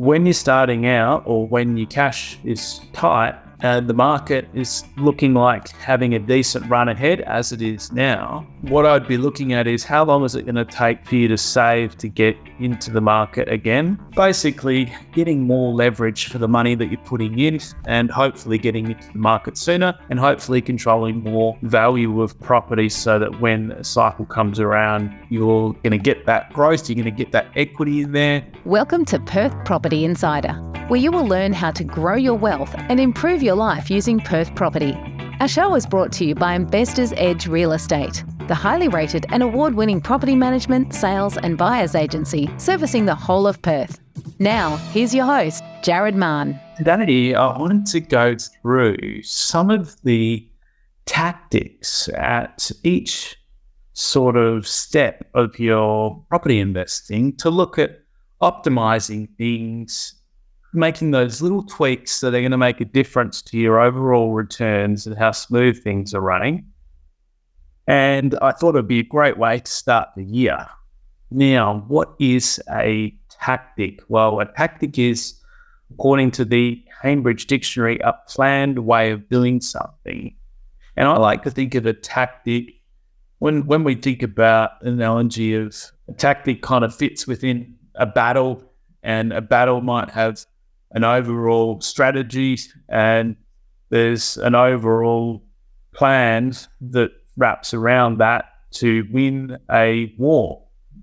when you're starting out or when your cash is tight and the market is looking like having a decent run ahead as it is now, what I'd be looking at is how long is it going to take for you to save to get into the market again? Basically, getting more leverage for the money that you're putting in and hopefully getting into the market sooner and hopefully controlling more value of property so that when a cycle comes around, you're going to get that growth, you're going to get that equity in there. Welcome to Perth Property Insider, where you will learn how to grow your wealth and improve your life using Perth property. Our show is brought to you by Investors Edge Real Estate, the highly rated and award-winning property management, sales and buyers agency servicing the whole of Perth. Now, here's your host, Jared Mann. Today, I wanted to go through some of the tactics at each sort of step of your property investing to look at optimizing things, making those little tweaks that are going to make a difference to your overall returns and how smooth things are running. And I thought it'd be a great way to start the year. Now, what is a tactic? Well, a tactic is, according to the Cambridge Dictionary, a planned way of doing something. And I like to think of a tactic when we think about an analogy of a tactic kind of fits within a battle, and a battle might have an overall strategy and there's an overall plan that wraps around that to win a war.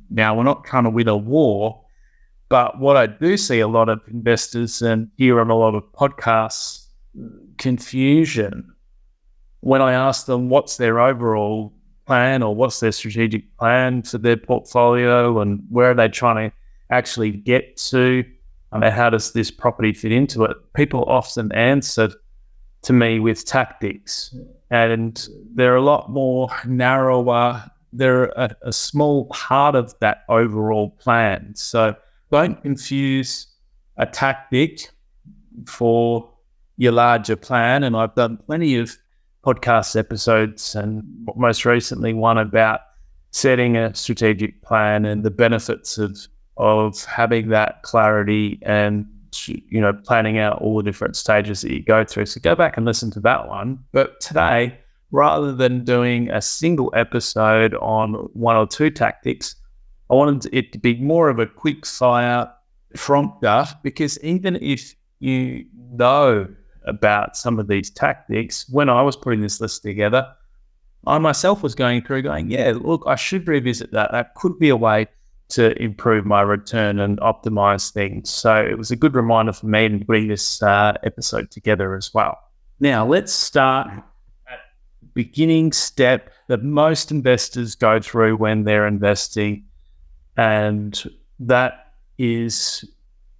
Now, we're not trying to win a war, but what I do see a lot of investors and hear on a lot of podcasts, confusion when I ask them what's their overall plan or what's their strategic plan for their portfolio and where are they trying to actually get to. How does this property fit into it? People often answer to me with tactics, and they're a lot more narrower. They're a small part of that overall plan. So don't confuse a tactic for your larger plan. And I've done plenty of podcast episodes, and most recently one about setting a strategic plan and the benefits of having that clarity and, planning out all the different stages that you go through. So go back and listen to that one. But today, rather than doing a single episode on one or two tactics, I wanted it to be more of a quick fire prompter, because even if you know about some of these tactics, when I was putting this list together, I myself was going through yeah, look, I should revisit that. That could be a way to improve my return and optimize things. So it was a good reminder for me in putting this episode together as well. Now, let's start at the beginning step that most investors go through when they're investing, and that is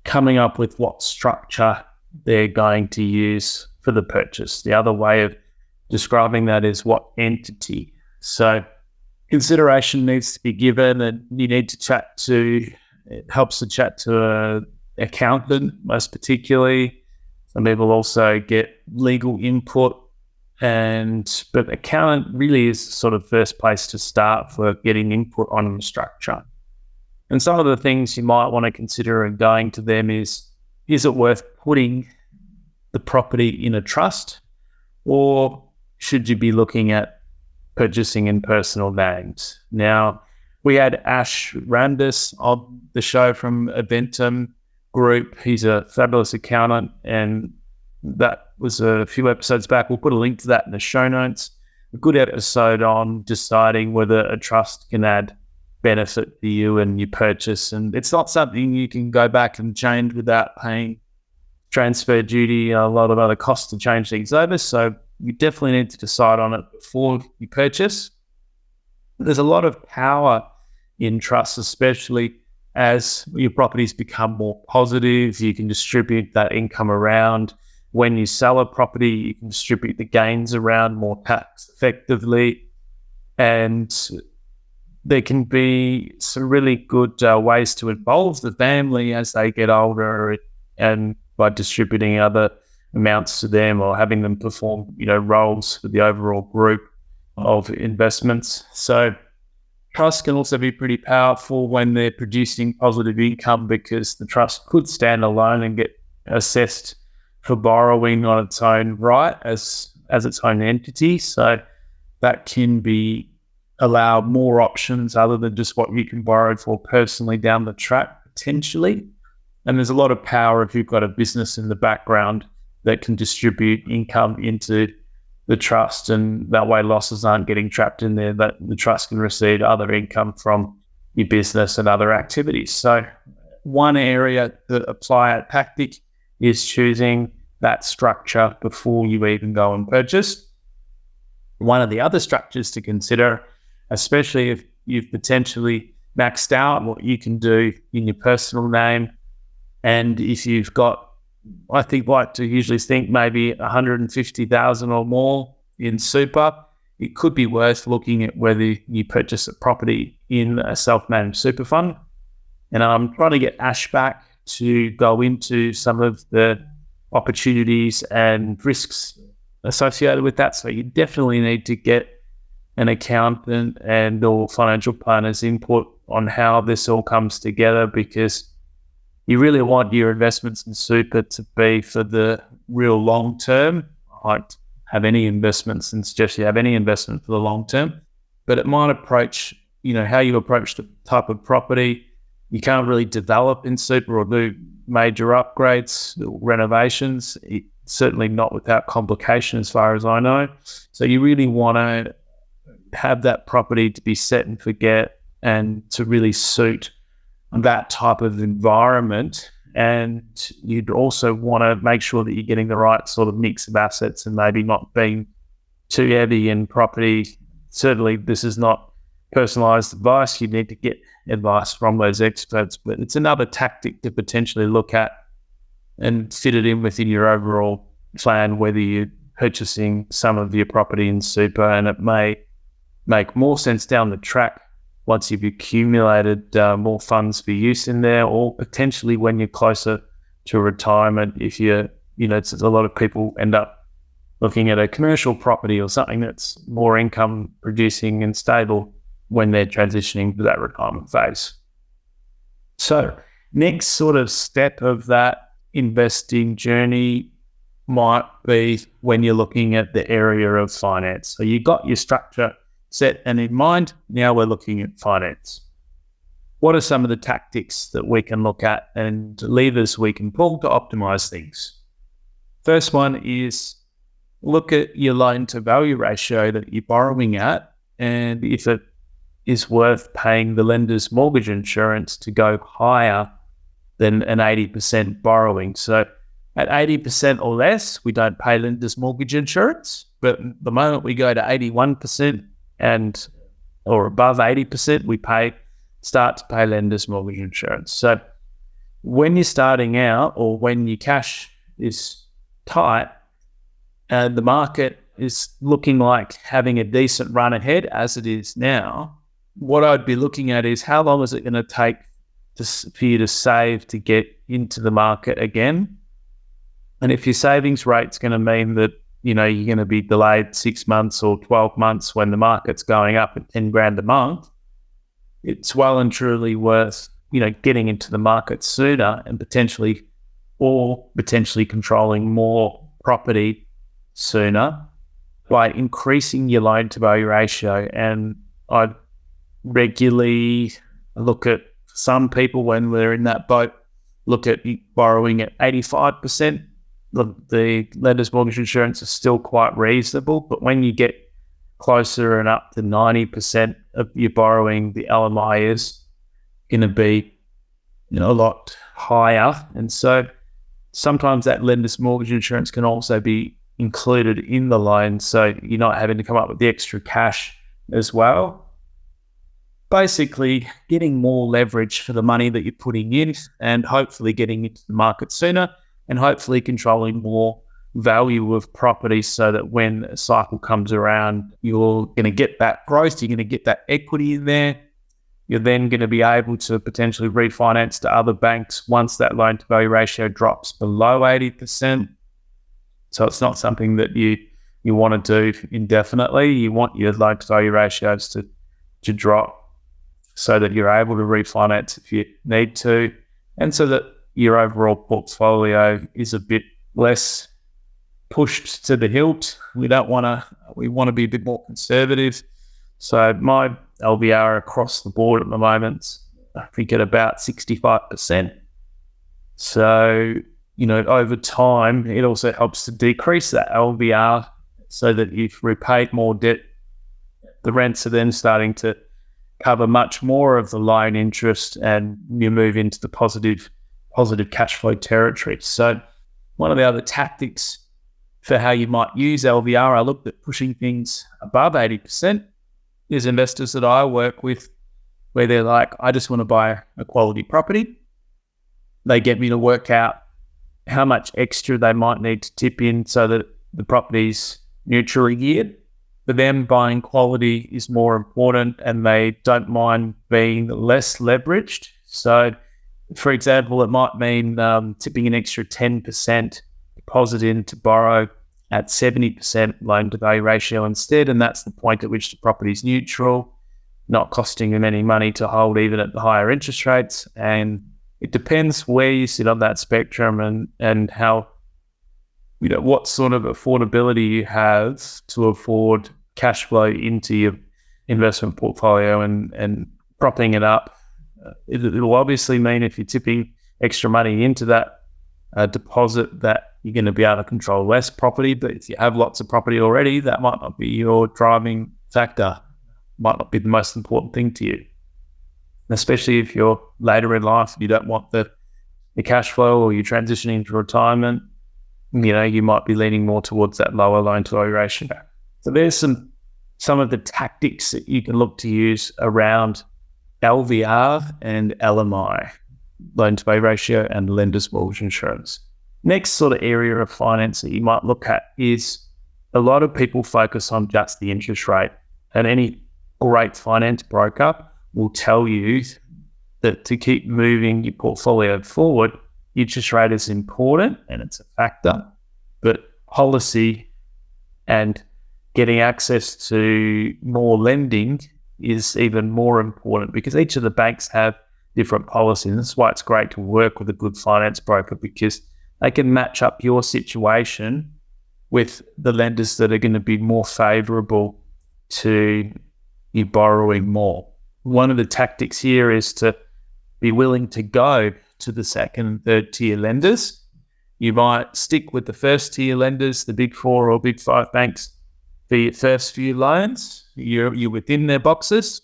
coming up with what structure they're going to use for the purchase. The other way of describing that is what entity. So consideration needs to be given, and you need to it helps to chat to an accountant, most particularly. Some people also get legal input, but accountant really is sort of first place to start for getting input on the structure. And some of the things you might want to consider in going to them is it worth putting the property in a trust, or should you be looking at purchasing in personal names? Now, we had Ash Randus on the show from Eventum Group. He's a fabulous accountant, and that was a few episodes back. We'll put a link to that in the show notes. A good episode on deciding whether a trust can add benefit to you and your purchase. And it's not something you can go back and change without paying transfer duty and a lot of other costs to change things over. So you definitely need to decide on it before you purchase. There's a lot of power in trusts, especially as your properties become more positive. You can distribute that income around. When you sell a property, you can distribute the gains around more tax effectively. And there can be some really good ways to involve the family as they get older, and by distributing other amounts to them or having them perform, roles for the overall group of investments. So Trust can also be pretty powerful when they're producing positive income, because the trust could stand alone and get assessed for borrowing on its own right as its own entity. So that can be allow more options other than just what you can borrow for personally down the track potentially. And there's a lot of power if you've got a business in the background that can distribute income into the trust, and that way losses aren't getting trapped in there, that the trust can receive other income from your business and other activities. So one area to apply a tactic is choosing that structure before you even go and purchase. One of the other structures to consider, especially if you've potentially maxed out what you can do in your personal name, and if you've got, I like to usually think maybe 150,000 or more in super, it could be worth looking at whether you purchase a property in a self-managed super fund. And I'm trying to get Ash back to go into some of the opportunities and risks associated with that. So you definitely need to get an accountant and or financial planner's input on how this all comes together, because you really want your investments in super to be for the real long term. I don't have any investments and suggest you have any investment for the long term, but it might approach, how you approach the type of property. You can't really develop in super or do major upgrades, renovations, certainly not without complication as far as I know. So you really want to have that property to be set and forget and to really suit that type of environment. And you'd also want to make sure that you're getting the right sort of mix of assets and maybe not being too heavy in property. Certainly this is not personalized advice. You need to get advice from those experts, but it's another tactic to potentially look at and fit it in within your overall plan, whether you're purchasing some of your property in super, and it may make more sense down the track once you've accumulated more funds for use in there, or potentially when you're closer to retirement. If it's a lot of people end up looking at a commercial property or something that's more income producing and stable when they're transitioning to that retirement phase. So next sort of step of that investing journey might be when you're looking at the area of finance. So you got your structure set and in mind, now we're looking at finance. What are some of the tactics that we can look at and levers we can pull to optimize things? First one is look at your loan to value ratio that you're borrowing at, and if it is worth paying the lender's mortgage insurance to go higher than an 80% borrowing. So at 80% or less, we don't pay lender's mortgage insurance, but the moment we go to 81% or above 80%, we start to pay lender's mortgage insurance. So when you're starting out, or when your cash is tight and the market is looking like having a decent run ahead as it is now, what I'd be looking at is how long is it going to take for you to save to get into the market again. And if your savings rate's going to mean that you're going to be delayed 6 months or 12 months when the market's going up at 10 grand a month, it's well and truly worth, getting into the market sooner and potentially controlling more property sooner by increasing your loan to value ratio. And I regularly look at some people when we're in that boat, look at borrowing at 85%. The lender's mortgage insurance is still quite reasonable, but when you get closer and up to 90% of your borrowing, the LMI is going to be a lot higher. And so sometimes that lender's mortgage insurance can also be included in the loan, so you're not having to come up with the extra cash as well. Basically, getting more leverage for the money that you're putting in, and hopefully getting into the market sooner, and hopefully controlling more value of property so that when a cycle comes around, you're going to get that growth, you're going to get that equity in there. You're then going to be able to potentially refinance to other banks once that loan to value ratio drops below 80%. So it's not something that you want to do indefinitely. You want your loan to value ratios to drop so that you're able to refinance if you need to, and so that your overall portfolio is a bit less pushed to the hilt. We want to be a bit more conservative. So my LVR across the board at the moment, I think at about 65%. So, over time, it also helps to decrease that LVR so that you've repaid more debt. The rents are then starting to cover much more of the loan interest, and you move into the positive cash flow territory. So one of the other tactics for how you might use LVR, I looked at pushing things above 80%. There's investors that I work with where they're like, I just want to buy a quality property. They get me to work out how much extra they might need to tip in so that the property's neutrally geared. For them, buying quality is more important, and they don't mind being less leveraged. So, for example, it might mean tipping an extra 10% deposit in to borrow at 70% loan to value ratio instead, and that's the point at which the property is neutral, not costing them any money to hold even at the higher interest rates. And it depends where you sit on that spectrum and how, what sort of affordability you have to afford cash flow into your investment portfolio and propping it up. It'll obviously mean if you're tipping extra money into that deposit that you're going to be able to control less property. But if you have lots of property already, that might not be your driving factor, might not be the most important thing to you. Especially if you're later in life, you don't want the cash flow, or you're transitioning into retirement, you might be leaning more towards that lower loan to value ratio. So there's some of the tactics that you can look to use around LVR and LMI, loan to value ratio, and lender's mortgage insurance. Next sort of area of finance that you might look at is a lot of people focus on just the interest rate, and any great finance broker will tell you that to keep moving your portfolio forward, interest rate is important and it's a factor, but policy and getting access to more lending is even more important, because each of the banks have different policies. That's why it's great to work with a good finance broker, because they can match up your situation with the lenders that are going to be more favourable to you borrowing more. One of the tactics here is to be willing to go to the second and third tier lenders. You might stick with the first tier lenders, the big four or big five banks, for your first few loans. You're within their boxes.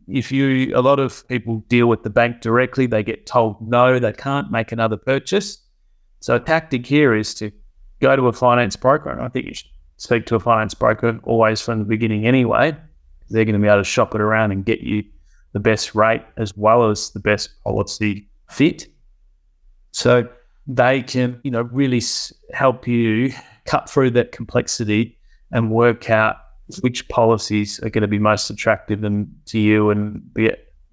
A lot of people deal with the bank directly, they get told no, they can't make another purchase. So a tactic here is to go to a finance broker, and I think you should speak to a finance broker always from the beginning anyway. They're going to be able to shop it around and get you the best rate as well as the best policy fit. So they can, really help you cut through that complexity and work out which policies are going to be most attractive to you and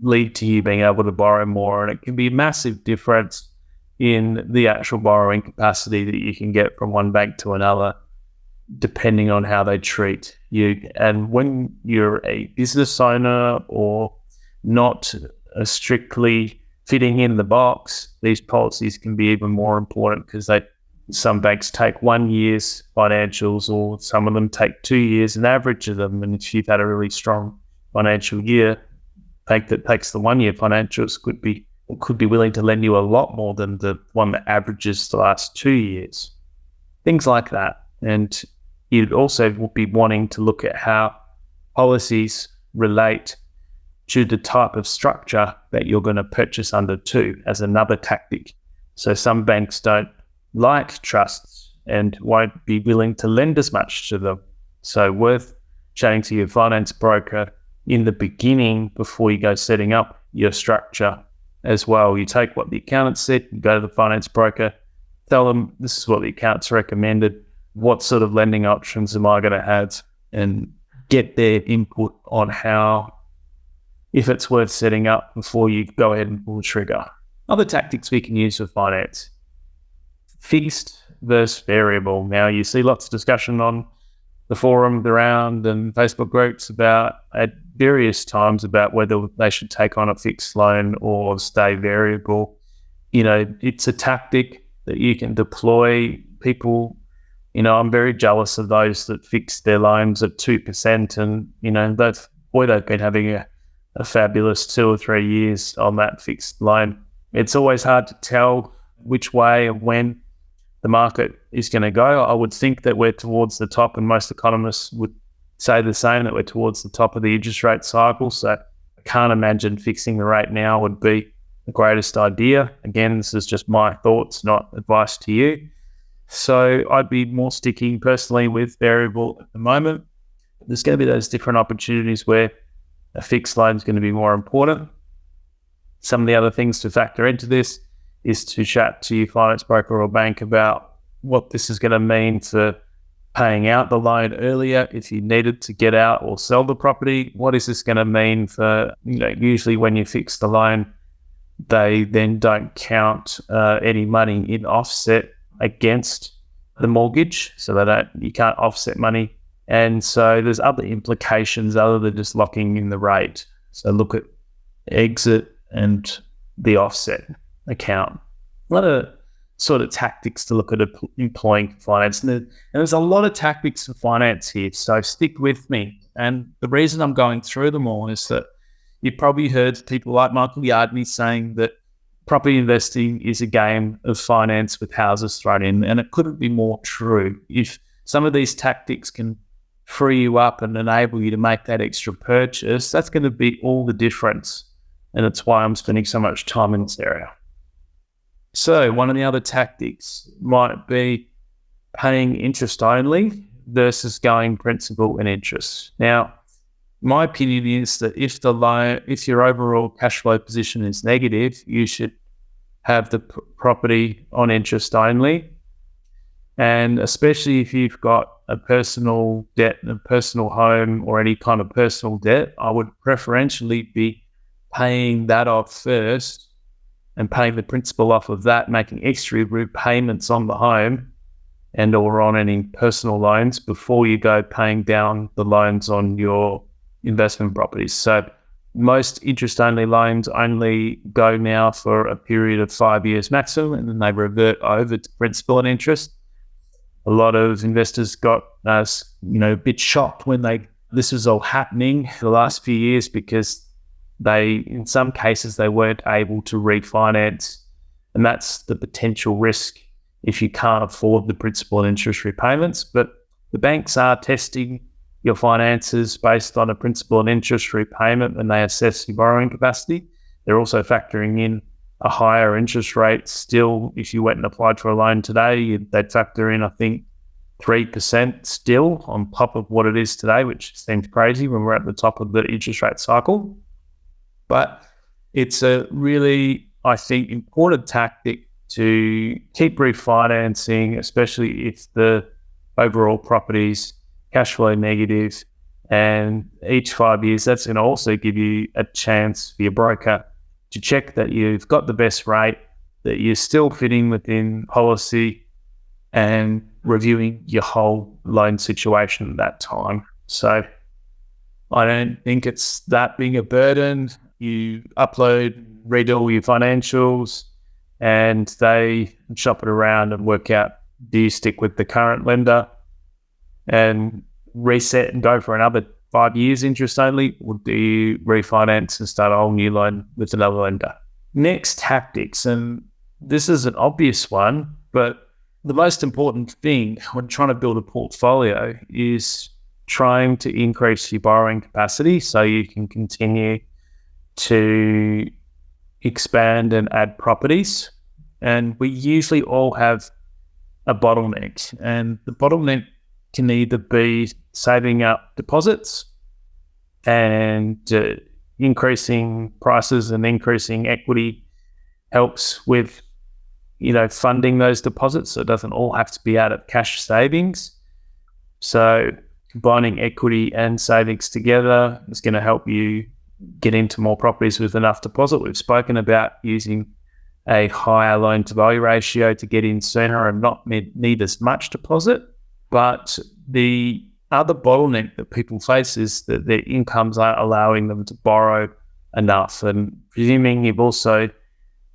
lead to you being able to borrow more. And it can be a massive difference in the actual borrowing capacity that you can get from one bank to another, depending on how they treat you. And when you're a business owner or not strictly fitting in the box, these policies can be even more important, because some banks take 1 year's financials, or some of them take 2 years, an average of them. And if you've had a really strong financial year, bank that takes the 1 year financials could be willing to lend you a lot more than the one that averages the last 2 years. Things like that. And you'd also be wanting to look at how policies relate to the type of structure that you're going to purchase under too, as another tactic. So some banks don't like trusts and won't be willing to lend as much to them. So worth chatting to your finance broker in the beginning before you go setting up your structure as well. You take what the accountant said, you go to the finance broker, tell them this is what the accountant's recommended, what sort of lending options am I going to have, and get their input on if it's worth setting up before you go ahead and pull the trigger. Other tactics we can use for finance: fixed versus variable. Now, you see lots of discussion on the forums around and Facebook groups about various times about whether they should take on a fixed loan or stay variable. It's a tactic that you can deploy. People, I'm very jealous of those that fix their loans at 2%, and they've been having a fabulous 2 or 3 years on that fixed loan. It's always hard to tell which way and when the market is going to go. I would think that we're towards the top, and most economists would say the same, that we're towards the top of the interest rate cycle. So I can't imagine fixing the rate now would be the greatest idea. Again, this is just my thoughts, not advice to you. So I'd be more sticking personally with variable at the moment. There's going to be those different opportunities where a fixed loan is going to be more important. Some of the other things to factor into this is to chat to your finance broker or bank about what this is going to mean for paying out the loan earlier if you needed to get out or sell the property. What is this going to mean for, usually when you fix the loan, they then don't count any money in offset against the mortgage, so you can't offset money. And so there's other implications other than just locking in the rate. So look at exit and the offset account. A lot of sort of tactics to look at employing for finance. And there's a lot of tactics for finance here, so stick with me. And the reason I'm going through them all is that you've probably heard people like Michael Yardney saying that property investing is a game of finance with houses thrown in, and it couldn't be more true. If some of these tactics can free you up and enable you to make that extra purchase, that's going to be all the difference. And it's why I'm spending so much time in this area. So one of the other tactics might be paying interest only versus going principal and interest. Now, my opinion is that if your overall cash flow position is negative, you should have the property on interest only. And especially if you've got a personal debt, a personal home, or any kind of personal debt, I would preferentially be paying that off first and paying the principal off of that, making extra repayments on the home and or on any personal loans before you go paying down the loans on your investment properties. So most interest-only loans only go now for a period of 5 years maximum, and then they revert over to principal and interest. A lot of investors got a bit shocked when this was all happening for the last few years, because in some cases they weren't able to refinance, and that's the potential risk if you can't afford the principal and interest repayments. But the banks are testing your finances based on a principal and interest repayment when they assess your borrowing capacity. They're also factoring in a higher interest rate still. If you went and applied for a loan today, they'd factor in, I think, 3% still on top of what it is today, which seems crazy when we're at the top of the interest rate cycle. But it's a really, I think, important tactic to keep refinancing, especially if the overall property's cash flow negative. And each 5 years, that's going to also give you a chance for your broker to check that you've got the best rate, that you're still fitting within policy, and reviewing your whole loan situation at that time. So I don't think it's that big a burden. You upload, read all your financials, and they shop it around and work out, do you stick with the current lender and reset and go for another 5 years interest only, or do you refinance and start a whole new loan with another lender? Next, tactics. And this is an obvious one, but the most important thing when trying to build a portfolio is trying to increase your borrowing capacity so you can continue to expand and add properties. And we usually all have a bottleneck, and the bottleneck can either be saving up deposits and increasing prices and increasing equity helps with, funding those deposits. So it doesn't all have to be out of cash savings. So combining equity and savings together is going to help you get into more properties with enough deposit. We've spoken about using a higher loan to value ratio to get in sooner and not need as much deposit. But the other bottleneck that people face is that their incomes aren't allowing them to borrow enough. And presuming you've also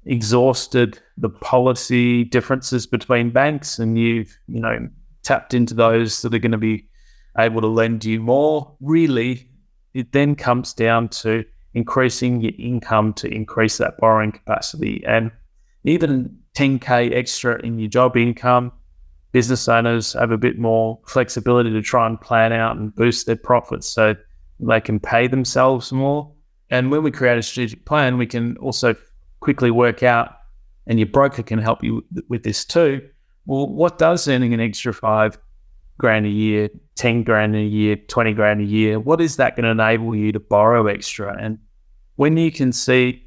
exhausted the policy differences between banks and you've, tapped into those that are going to be able to lend you more, really, it then comes down to increasing your income to increase that borrowing capacity. And even 10K extra in your job income, business owners have a bit more flexibility to try and plan out and boost their profits so they can pay themselves more. And when we create a strategic plan, we can also quickly work out, and your broker can help you with this too, well, what does earning an extra $5,000 a year, $10,000 a year, $20,000 a year, what is that going to enable you to borrow extra? And when you can see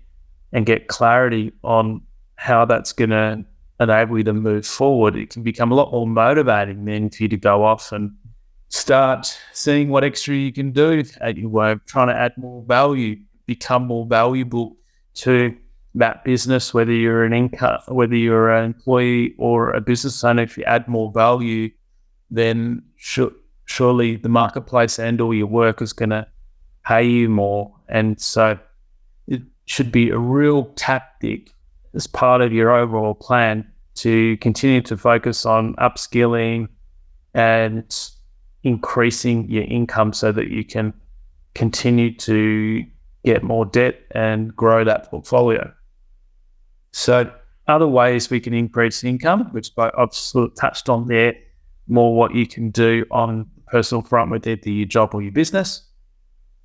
and get clarity on how that's going to enable you to move forward, it can become a lot more motivating then for you to go off and start seeing what extra you can do at your work, trying to add more value, become more valuable to that business, whether you're an employee or a business owner. If you add more value, then surely the marketplace and all your work is going to pay you more. And so it should be a real tactic as part of your overall plan to continue to focus on upskilling and increasing your income so that you can continue to get more debt and grow that portfolio. So other ways we can increase income, which I've sort of touched on there, more what you can do on the personal front with either your job or your business.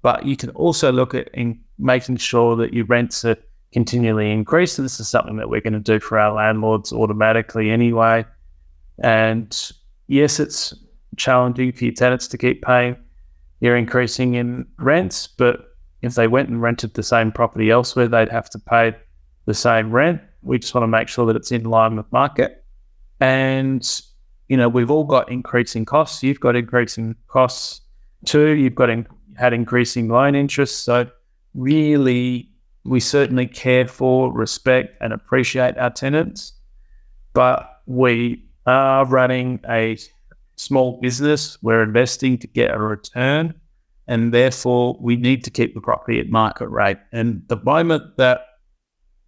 But you can also look at making sure that your rents are continually increased. And this is something that we're going to do for our landlords automatically anyway. And yes, it's challenging for your tenants to keep paying your increasing in rents, but if they went and rented the same property elsewhere, they'd have to pay the same rent. We just want to make sure that it's in line with market. And, we've all got increasing costs. You've got increasing costs too. You've had increasing loan interest. So really, we certainly care for, respect and appreciate our tenants, but we are running a small business. We're investing to get a return, and therefore we need to keep the property at market rate. And the moment that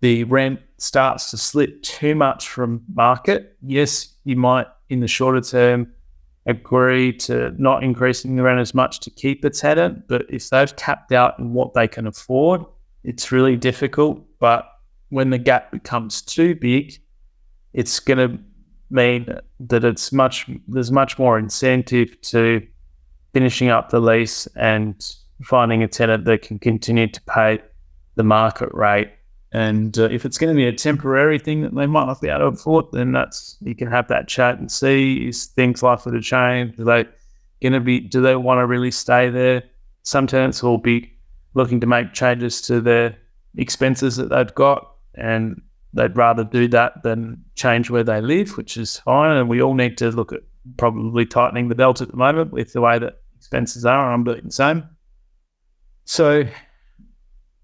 the rent starts to slip too much from market, yes, you might in the shorter term agree to not increasing the rent as much to keep the tenant, but if they've tapped out in what they can afford, it's really difficult. But when the gap becomes too big, it's going to mean that there's much more incentive to finishing up the lease and finding a tenant that can continue to pay the market rate. And if it's going to be a temporary thing that they might not be able to afford, then you can have that chat and see, is things likely to change? Do they want to really stay there? Some tenants will be looking to make changes to their expenses that they've got, and they'd rather do that than change where they live, which is fine. And we all need to look at probably tightening the belt at the moment with the way that expenses are. I'm doing the same. So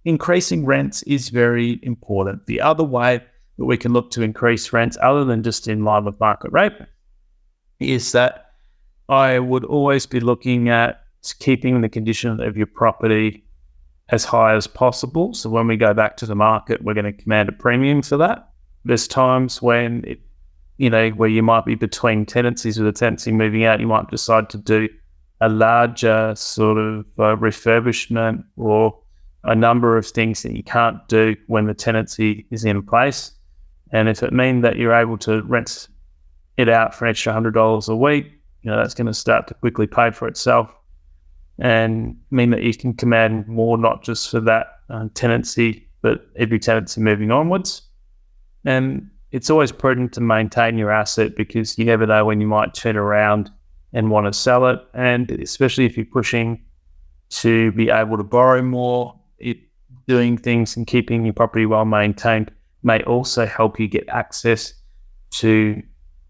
increasing rents is very important. The other way that we can look to increase rents, other than just in line with market rate, is that I would always be looking at keeping the condition of your property as high as possible. So when we go back to the market, we're going to command a premium for that. There's times when where you might be between tenancies, with a tenancy moving out, you might decide to do a larger sort of refurbishment or a number of things that you can't do when the tenancy is in place. And if it means that you're able to rent it out for an extra $100 a week, that's going to start to quickly pay for itself and mean that you can command more, not just for that tenancy, but every tenancy moving onwards. And it's always prudent to maintain your asset, because you never know when you might turn around and want to sell it. And especially if you're pushing to be able to borrow more, doing things and keeping your property well maintained may also help you get access to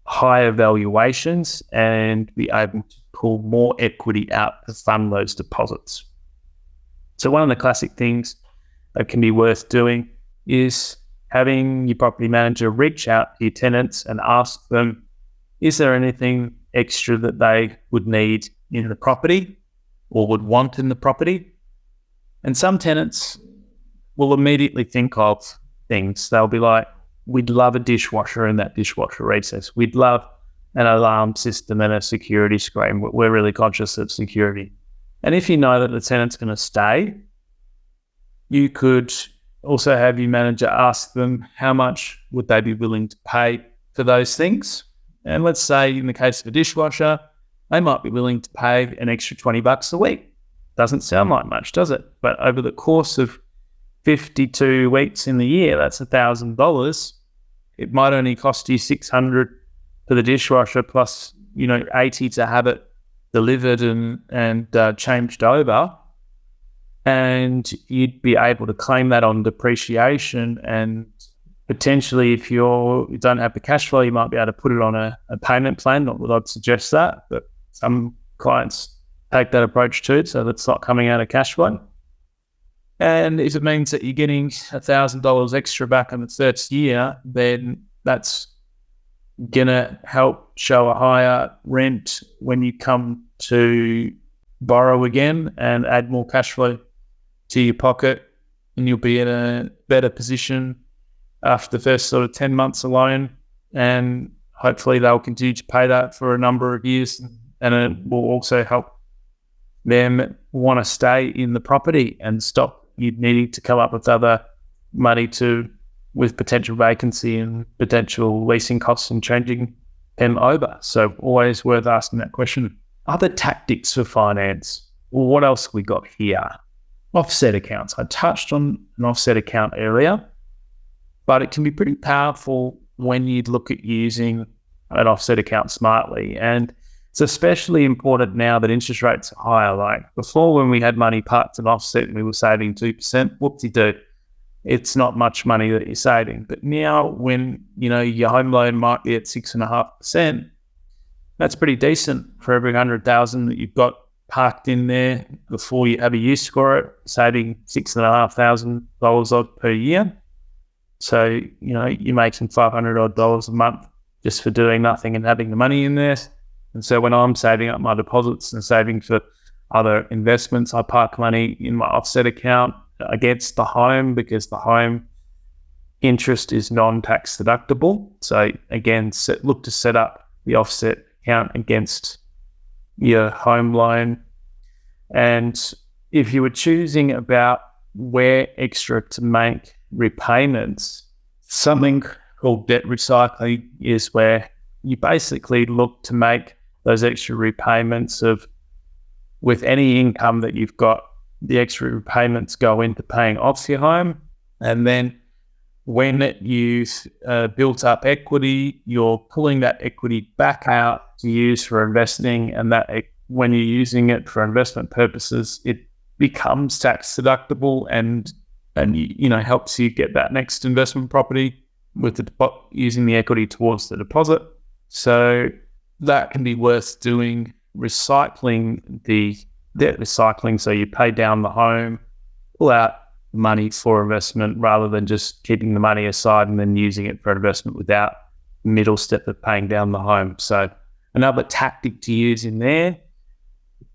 higher valuations and be able to pull more equity out to fund those deposits. So one of the classic things that can be worth doing is having your property manager reach out to your tenants and ask them, is there anything extra that they would need in the property or would want in the property. And some tenants will immediately think of things. They'll be like, we'd love a dishwasher in that dishwasher recess. We'd love an alarm system and a security screen. We're really conscious of security. And if you know that the tenant's going to stay, you could also have your manager ask them how much would they be willing to pay for those things. And let's say in the case of a dishwasher, they might be willing to pay an extra $20 a week. Doesn't sound like much, does it? But over the course of 52 weeks in the year, that's $1,000. It might only cost you $600 for the dishwasher plus, $80 to have it delivered and changed over. And you'd be able to claim that on depreciation, and potentially if you don't have the cash flow, you might be able to put it on a payment plan. Not that I'd suggest that, but some clients take that approach too, so that's not coming out of cash flow. And if it means that you're getting $1,000 extra back in the first year, then that's going to help show a higher rent when you come to borrow again and add more cash flow to your pocket, and you'll be in a better position after the first sort of 10 months alone, and hopefully they'll continue to pay that for a number of years, and it will also help them want to stay in the property and stop you needing to come up with other money with potential vacancy and potential leasing costs and changing them over. So always worth asking that question. Other tactics for finance. Well, what else we got here? Offset accounts. I touched on an offset account earlier, but it can be pretty powerful when you look at using an offset account smartly. And it's especially important now that interest rates are higher. Like before, when we had money parked and offset and we were saving 2%, whoop-de-doo, it's not much money that you're saving. But now when, your home loan might be at 6.5%, that's pretty decent for every 100,000 that you've got parked in there before you have a use for it, saving $6,500 odd per year. So, you're making $500 odd a month just for doing nothing and having the money in there. And so when I'm saving up my deposits and saving for other investments, I park money in my offset account against the home because the home interest is non-tax deductible. So again, look to set up the offset account against your home loan. And if you were choosing about where extra to make repayments, something called debt recycling is where you basically look to make those extra repayments with any income that you've got. The extra repayments go into paying off your home, and then when you've built up equity, you're pulling that equity back out to use for investing, and that when you're using it for investment purposes, it becomes tax deductible and helps you get that next investment property with using the equity towards the deposit. So that can be worth doing. Recycling, the debt recycling, so you pay down the home, pull out money for investment rather than just keeping the money aside and then using it for investment without the middle step of paying down the home. So another tactic to use in there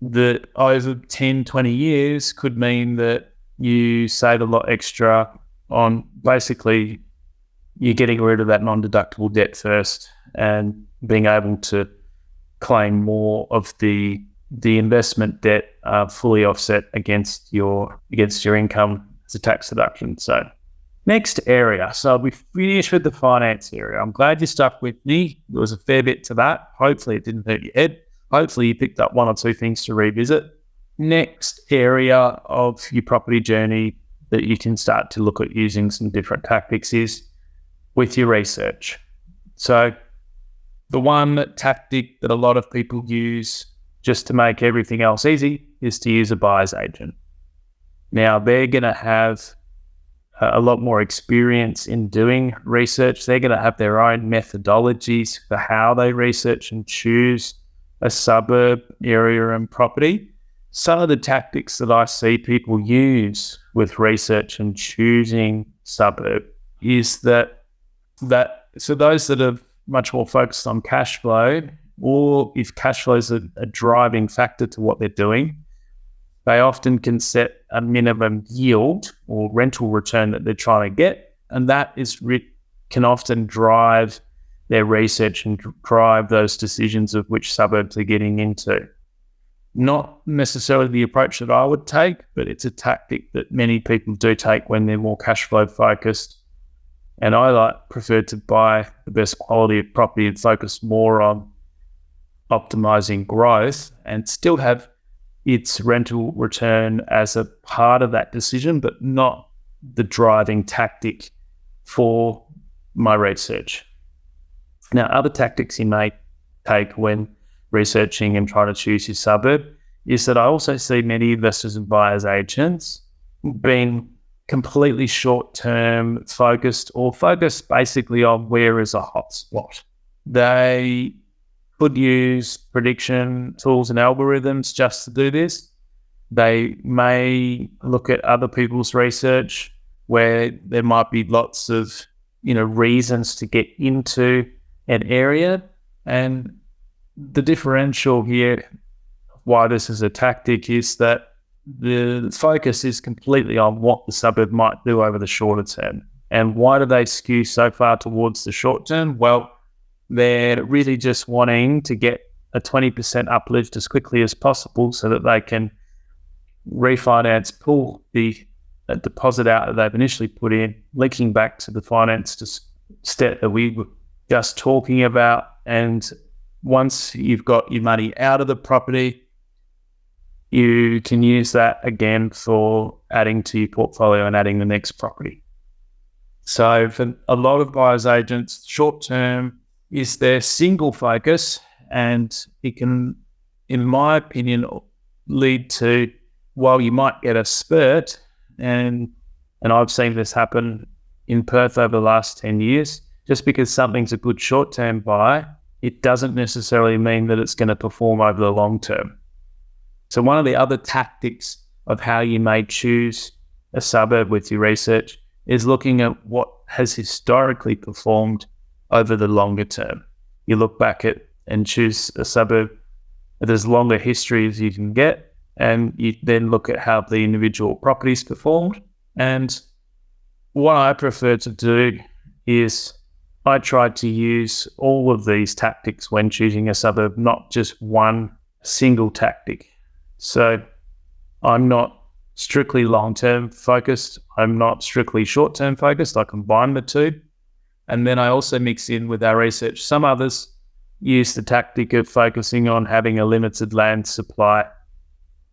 that over 10, 20 years could mean that you save a lot extra on basically you're getting rid of that non-deductible debt first and being able to claim more of the investment debt fully offset against your income as a tax deduction. So next area. So we finished with the finance area. I'm glad you stuck with me. There was a fair bit to that. Hopefully it didn't hurt your head. Hopefully you picked up one or two things to revisit. Next area of your property journey that you can start to look at using some different tactics is with your research. So the one tactic that a lot of people use just to make everything else easy is to use a buyer's agent. Now, they're going to have a lot more experience in doing research. They're going to have their own methodologies for how they research and choose a suburb, area and property. Some of the tactics that I see people use with research and choosing suburb is that so those that are much more focused on cash flow, or if cash flow is a driving factor to what they're doing, they often can set a minimum yield or rental return that they're trying to get, and that can often drive their research and drive those decisions of which suburbs they're getting into. Not necessarily the approach that I would take, but it's a tactic that many people do take when they're more cash flow focused. And I prefer to buy the best quality of property and focus more on optimizing growth and still have its rental return as a part of that decision, but not the driving tactic for my research. Now, other tactics you may take when researching and trying to choose your suburb is that I also see many investors and buyers agents being completely short-term focused or focused basically on where is a hotspot. They could use prediction tools and algorithms just to do this. They may look at other people's research where there might be lots of, reasons to get into an area. And the differential here, why this is a tactic, is that the focus is completely on what the suburb might do over the shorter term. And why do they skew so far towards the short term? Well, they're really just wanting to get a 20% uplift as quickly as possible so that they can refinance, pull the deposit out that they've initially put in, linking back to the finance step that we were just talking about. And once you've got your money out of the property, you can use that again for adding to your portfolio and adding the next property. So for a lot of buyers agents, short term is their single focus, and it can, in my opinion, lead to, while you might get a spurt, and I've seen this happen in Perth over the last 10 years, just because something's a good short-term buy, it doesn't necessarily mean that it's going to perform over the long term. So one of the other tactics of how you may choose a suburb with your research is looking at what has historically performed over the longer term. You look back at and choose a suburb that has longer history as you can get, and you then look at how the individual properties performed. And what I prefer to do is I try to use all of these tactics when choosing a suburb, not just one single tactic. So I'm not strictly long-term focused. I'm not strictly short-term focused. I combine the two. And then I also mix in with our research. Some others use the tactic of focusing on having a limited land supply,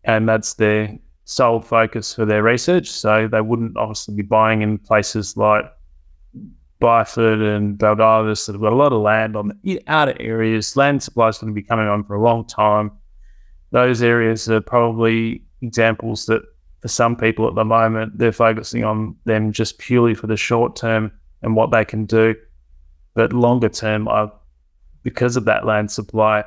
and that's their sole focus for their research. So they wouldn't obviously be buying in places like Byford and Baldivis that have got a lot of land on the outer areas. Land supply is going to be coming on for a long time. Those areas are probably examples that for some people at the moment, they're focusing on them just purely for the short term and what they can do. But longer term, because of that land supply,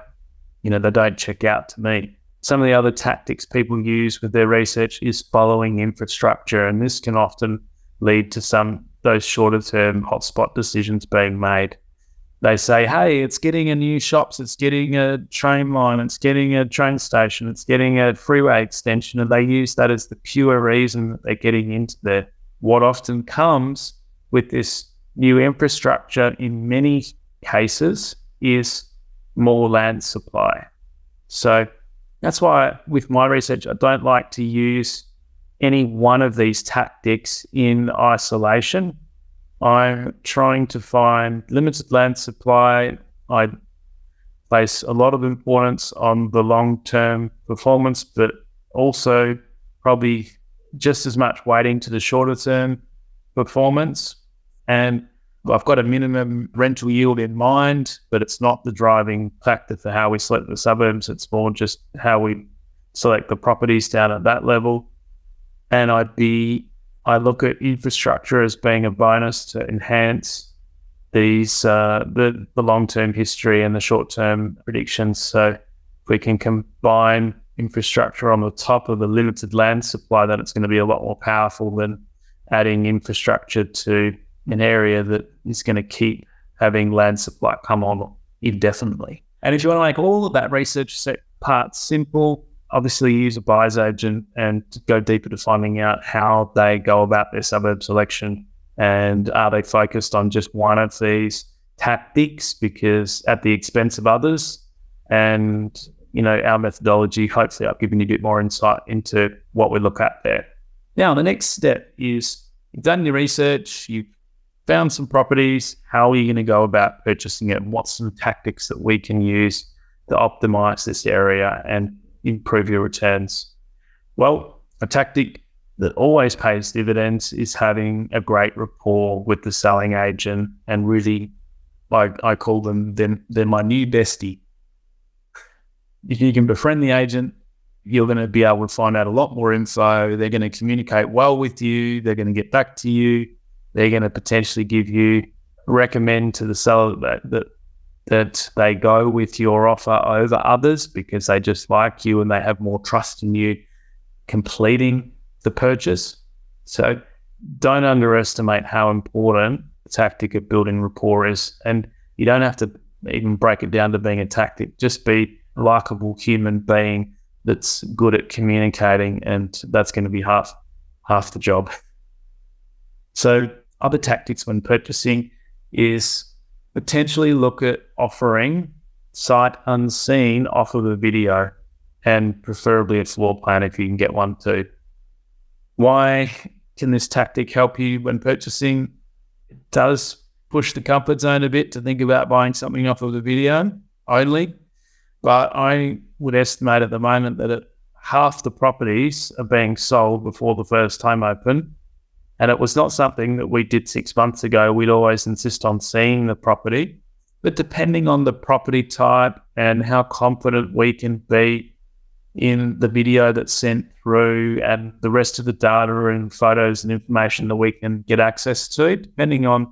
they don't check out to me. Some of the other tactics people use with their research is following infrastructure, and this can often lead to those shorter term hotspot decisions being made. They say, hey, it's getting a new shops, it's getting a train line, it's getting a train station, it's getting a freeway extension, and they use that as the pure reason that they're getting into there. What often comes with this new infrastructure in many cases is more land supply. So that's why with my research, I don't like to use any one of these tactics in isolation. I'm trying to find limited land supply. I place a lot of importance on the long-term performance, but also probably just as much weighting to the shorter-term performance. And I've got a minimum rental yield in mind, but it's not the driving factor for how we select the suburbs. It's more just how we select the properties down at that level. And I look at infrastructure as being a bonus to enhance these the long-term history and the short-term predictions. So if we can combine infrastructure on the top of the limited land supply, then it's going to be a lot more powerful than adding infrastructure to an area that is going to keep having land supply come on indefinitely. And if you want to make all of that research part simple, obviously use a buyer's agent and go deeper to finding out how they go about their suburb selection, and are they focused on just one of these tactics because at the expense of others. And, our methodology, hopefully I've given you a bit more insight into what we look at there. Now, the next step is you've done your research, you've found some properties. How are you going to go about purchasing it? What's some tactics that we can use to optimize this area and improve your returns? Well, a tactic that always pays dividends is having a great rapport with the selling agent, and really, I call them, they're my new bestie. If you can befriend the agent, you're going to be able to find out a lot more info. They're going to communicate well with you. They're going to get back to you. They're going to potentially recommend to the seller that they go with your offer over others because they just like you and they have more trust in you completing the purchase. So don't underestimate how important the tactic of building rapport is. And you don't have to even break it down to being a tactic. Just be a likable human being that's good at communicating, and that's going to be half the job. So other tactics when purchasing is potentially look at offering sight unseen off of a video, and preferably a floor plan if you can get one too. Why can this tactic help you when purchasing? It does push the comfort zone a bit to think about buying something off of a video only, but I would estimate at the moment that half the properties are being sold before the first home open. And it was not something that we did 6 months ago. We'd always insist on seeing the property. But depending on the property type and how confident we can be in the video that's sent through and the rest of the data and photos and information that we can get access to, depending on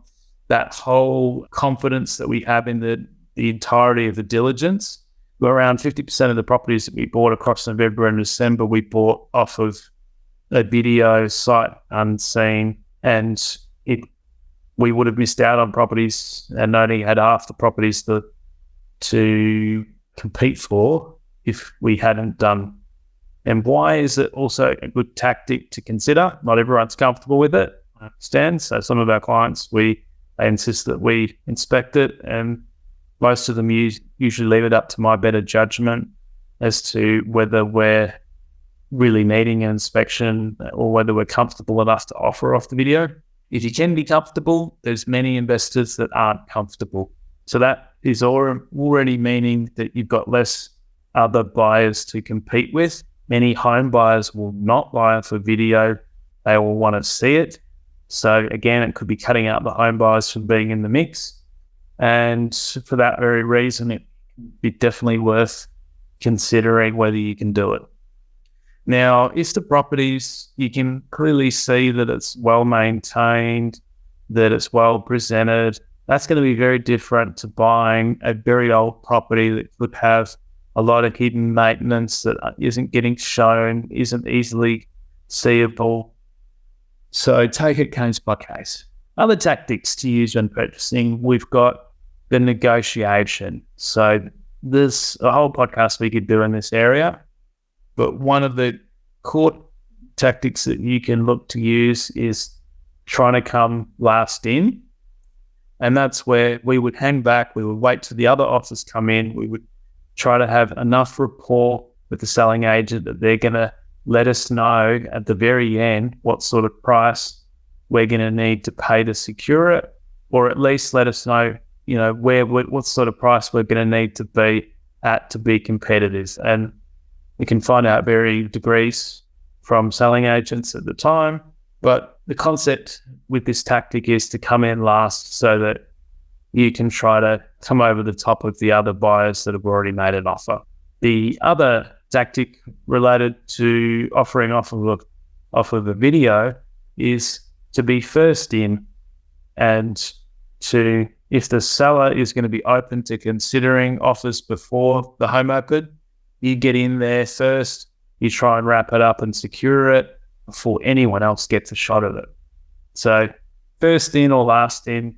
that whole confidence that we have in the entirety of the diligence, around 50% of the properties that we bought across November and December, we bought off of a video sight unseen, and we would have missed out on properties and only had half the properties to compete for if we hadn't done. And why is it also a good tactic to consider? Not everyone's comfortable with it, I understand. So some of our clients, they insist that we inspect it, and most of them usually leave it up to my better judgment as to whether we're really needing an inspection or whether we're comfortable enough to offer off the video. If you can be comfortable, there's many investors that aren't comfortable. So that is already meaning that you've got less other buyers to compete with. Many home buyers will not buy for video. They will want to see it. So again, it could be cutting out the home buyers from being in the mix. And for that very reason, it'd be definitely worth considering whether you can do it. Now, if the properties, you can clearly see that it's well maintained, that it's well presented, that's going to be very different to buying a very old property that could have a lot of hidden maintenance that isn't getting shown, isn't easily seeable. So take it case by case. Other tactics to use when purchasing, we've got the negotiation. So there's a whole podcast we could do in this area, but one of the core tactics that you can look to use is trying to come last in. And that's where we would hang back, we would wait till the other offers come in, we would try to have enough rapport with the selling agent that they're going to let us know at the very end what sort of price we're going to need to pay to secure it, or at least let us know, what sort of price we're going to need to be at to be competitive. And we can find out varying degrees from selling agents at the time, but the concept with this tactic is to come in last so that you can try to come over the top of the other buyers that have already made an offer. The other tactic related to offering off of a video is to be first in, and to, if the seller is going to be open to considering offers before the home open, you get in there first, you try and wrap it up and secure it before anyone else gets a shot at it. So first in or last in,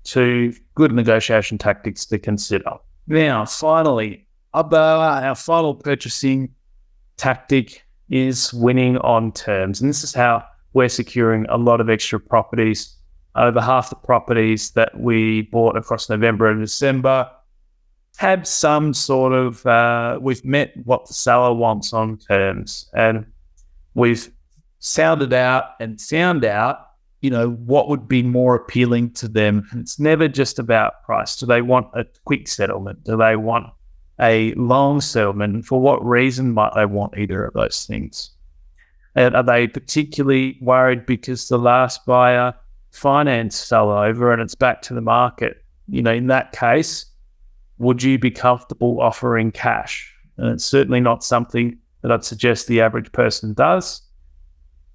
2 good negotiation tactics to consider. Now, finally, our final purchasing tactic is winning on terms. And this is how we're securing a lot of extra properties. Over half the properties that we bought across November and December had some sort of, we've met what the seller wants on terms. And we've sounded out and found out, what would be more appealing to them. It's never just about price. Do they want a quick settlement? Do they want a long settlement? And for what reason might they want either of those things? And are they particularly worried because the last buyer finance fell over and it's back to the market? In that case, would you be comfortable offering cash? And it's certainly not something that I'd suggest the average person does,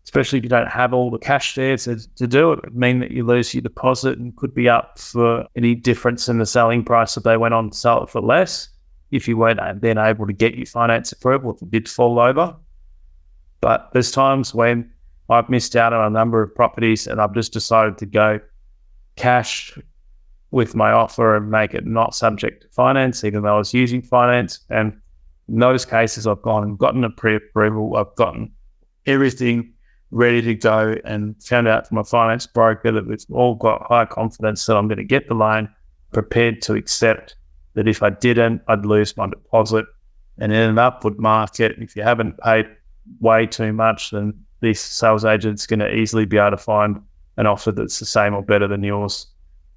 especially if you don't have all the cash there to do it. It would mean that you lose your deposit and could be up for any difference in the selling price if they went on to sell it for less, if you weren't then able to get your finance approval if it did fall over. But there's times when I've missed out on a number of properties and I've just decided to go cash with my offer and make it not subject to finance, even though I was using finance. And in those cases, I've gone and gotten a pre-approval. I've gotten everything ready to go and found out from my finance broker that we've all got high confidence that I'm going to get the loan, prepared to accept that if I didn't, I'd lose my deposit. And in an upward market, if you haven't paid way too much, then this sales agent's going to easily be able to find an offer that's the same or better than yours.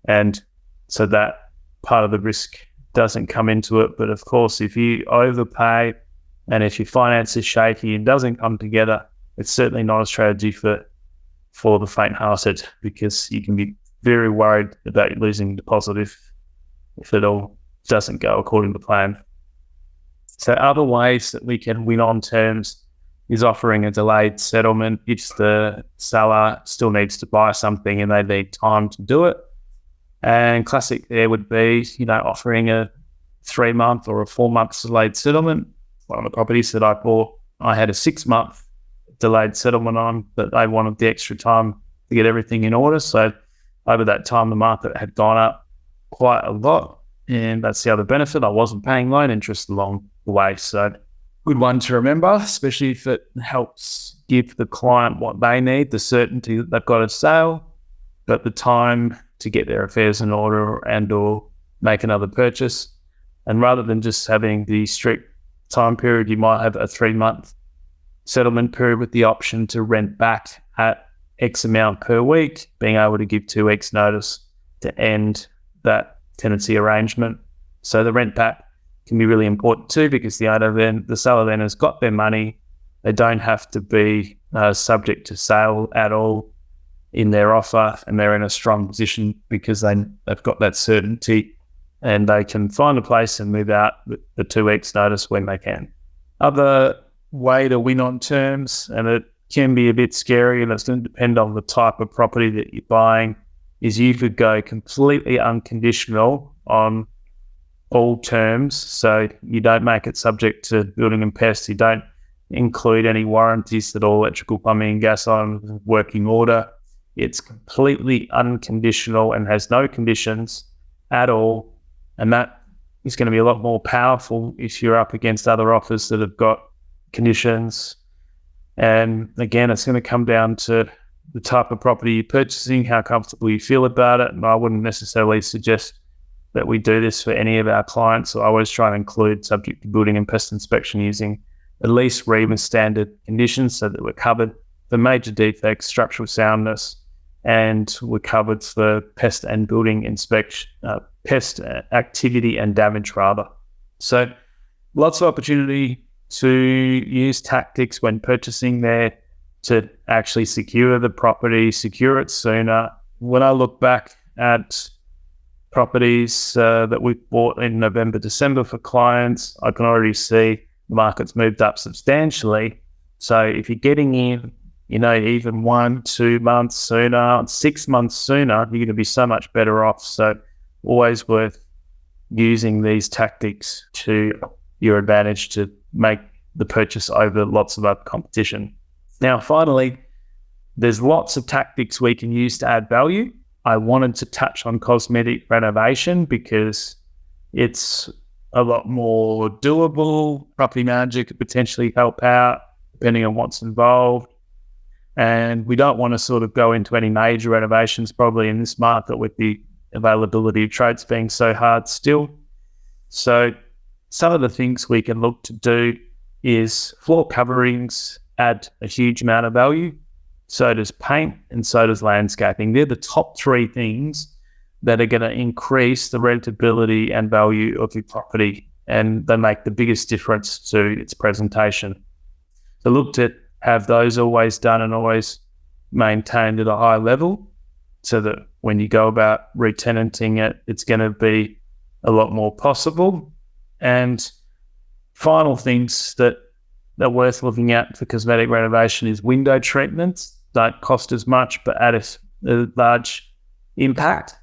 And so that part of the risk doesn't come into it. But of course, if you overpay and if your finance is shaky and doesn't come together, it's certainly not a strategy for the faint-hearted, because you can be very worried about losing deposit if it all doesn't go according to plan. So other ways that we can win on terms is offering a delayed settlement if the seller still needs to buy something and they need time to do it. And classic there would be, offering a 3-month or a 4-month delayed settlement. One of the properties that I bought, I had a 6-month delayed settlement on, but they wanted the extra time to get everything in order. So over that time, the market had gone up quite a lot. And that's the other benefit. I wasn't paying loan interest along the way. So good one to remember, especially if it helps give the client what they need, the certainty that they've got a sale, but the time to get their affairs in order and or make another purchase. And rather than just having the strict time period, you might have a 3-month settlement period with the option to rent back at X amount per week, being able to give 2 weeks notice to end that tenancy arrangement. So the rent back can be really important too, because the seller then has got their money. They don't have to be subject to sale at all in their offer, and they're in a strong position because they've got that certainty and they can find a place and move out with the 2 weeks notice when they can. Other way to win on terms, and it can be a bit scary and it's going to depend on the type of property that you're buying, is you could go completely unconditional on all terms. So you don't make it subject to building and pest. You don't include any warranties that all electrical, plumbing and gas items in working order. It's completely unconditional and has no conditions at all. And that is going to be a lot more powerful if you're up against other offers that have got conditions. And again, it's going to come down to the type of property you're purchasing, how comfortable you feel about it. And I wouldn't necessarily suggest that we do this for any of our clients. So I always try and include subject to building and pest inspection using at least REMA standard conditions so that we're covered for major defects, structural soundness, and we're covered for pest and building inspection, pest activity and damage rather. So lots of opportunity to use tactics when purchasing there to actually secure the property, secure it sooner. When I look back at properties that we've bought in November, December for clients, I can already see the market's moved up substantially. So if you're getting in, even 1-2 months sooner, 6 months sooner, you're going to be so much better off. So always worth using these tactics to your advantage to make the purchase over lots of other competition. Now, finally, there's lots of tactics we can use to add value. I wanted to touch on cosmetic renovation because it's a lot more doable. Property manager could potentially help out depending on what's involved. And we don't want to sort of go into any major renovations probably in this market with the availability of trades being so hard still. So some of the things we can look to do is floor coverings add a huge amount of value. So does paint and so does landscaping. They're the top three things that are going to increase the rentability and value of your property, and they make the biggest difference to its presentation. So look to have those always done and always maintained at a high level so that when you go about re-tenanting it, it's going to be a lot more possible. And final things that are worth looking at for cosmetic renovation is window treatments. Don't cost as much, but add a large impact.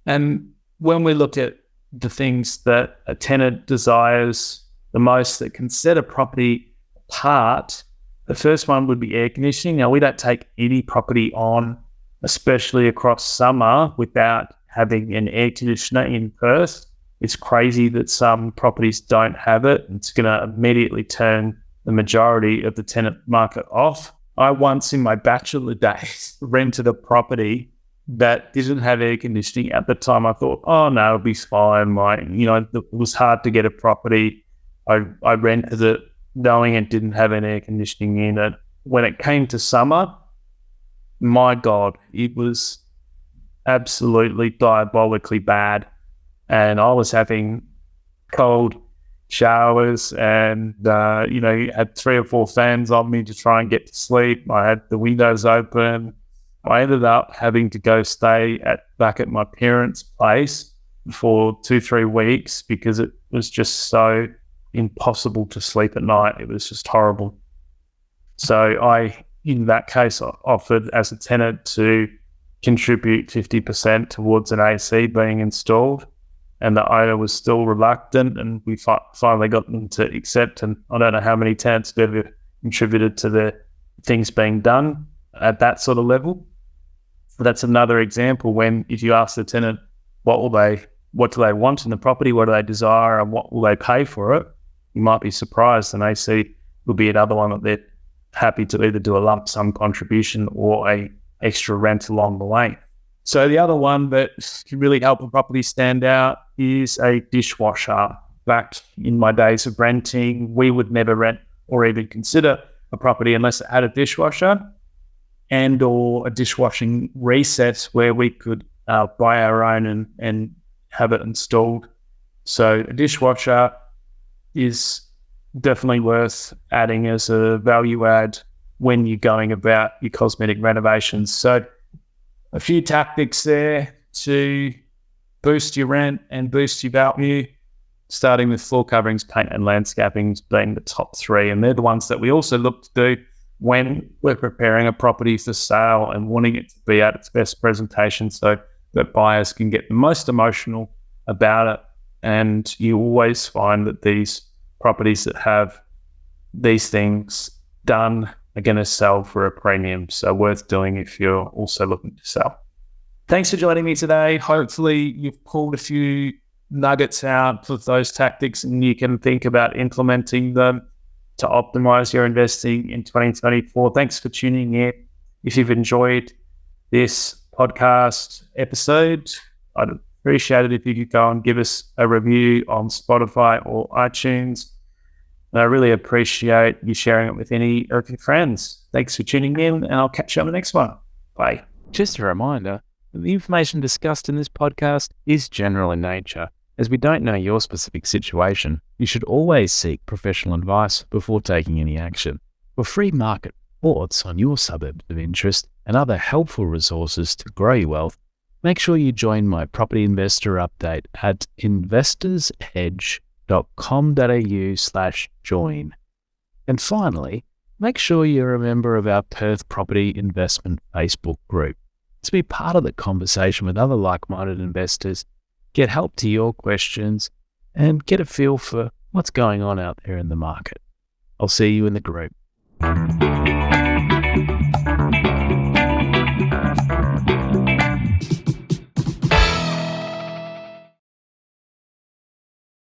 And when we look at the things that a tenant desires the most that can set a property apart, the first one would be air conditioning. Now, we don't take any property on, especially across summer, without having an air conditioner in Perth. It's crazy that some properties don't have it. It's going to immediately turn the majority of the tenant market off. I once in my bachelor days rented a property that didn't have air conditioning. At the time, I thought, oh no, it'll be fine. It was hard to get a property. I rented it knowing it didn't have an air conditioning in it. When it came to summer, my God, it was absolutely diabolically bad. And I was having cold showers and, had 3 or 4 fans on me to try and get to sleep. I had the windows open. I ended up having to go stay back at my parents' place for 2-3 weeks because it was just so impossible to sleep at night. It was just horrible. So in that case, I offered as a tenant to contribute 50% towards an AC being installed, and the owner was still reluctant, and we finally got them to accept. And I don't know how many tenants have ever contributed to the things being done at that sort of level. That's another example when if you ask the tenant what do they want in the property, what do they desire, and what will they pay for it, you might be surprised. And AC will be another one that they're happy to either do a lump sum contribution or a extra rent along the way. So the other one that can really help a property stand out is a dishwasher. Back in my days of renting, we would never rent or even consider a property unless it had a dishwasher and or a dishwashing reset where we could buy our own and have it installed. So a dishwasher is definitely worth adding as a value add when you're going about your cosmetic renovations. So a few tactics there to boost your rent and boost your value, starting with floor coverings, paint and landscaping being the top 3. And they're the ones that we also look to do when we're preparing a property for sale and wanting it to be at its best presentation so that buyers can get the most emotional about it. And you always find that these properties that have these things done are going to sell for a premium. So worth doing if you're also looking to sell. Thanks for joining me today. Hopefully you've pulled a few nuggets out of those tactics and you can think about implementing them to optimize your investing in 2024. Thanks for tuning in. If you've enjoyed this podcast episode, I'd appreciate it if you could go and give us a review on Spotify or iTunes. And I really appreciate you sharing it with any of your friends. Thanks for tuning in, and I'll catch you on the next one. Bye. Just a reminder, the information discussed in this podcast is general in nature. As we don't know your specific situation, you should always seek professional advice before taking any action. For free market reports on your suburbs of interest and other helpful resources to grow your wealth, make sure you join my property investor update at investorsedge.com.au/join. And finally, make sure you're a member of our Perth Property Investment Facebook group to be part of the conversation with other like-minded investors, get help to your questions, and get a feel for what's going on out there in the market. I'll see you in the group.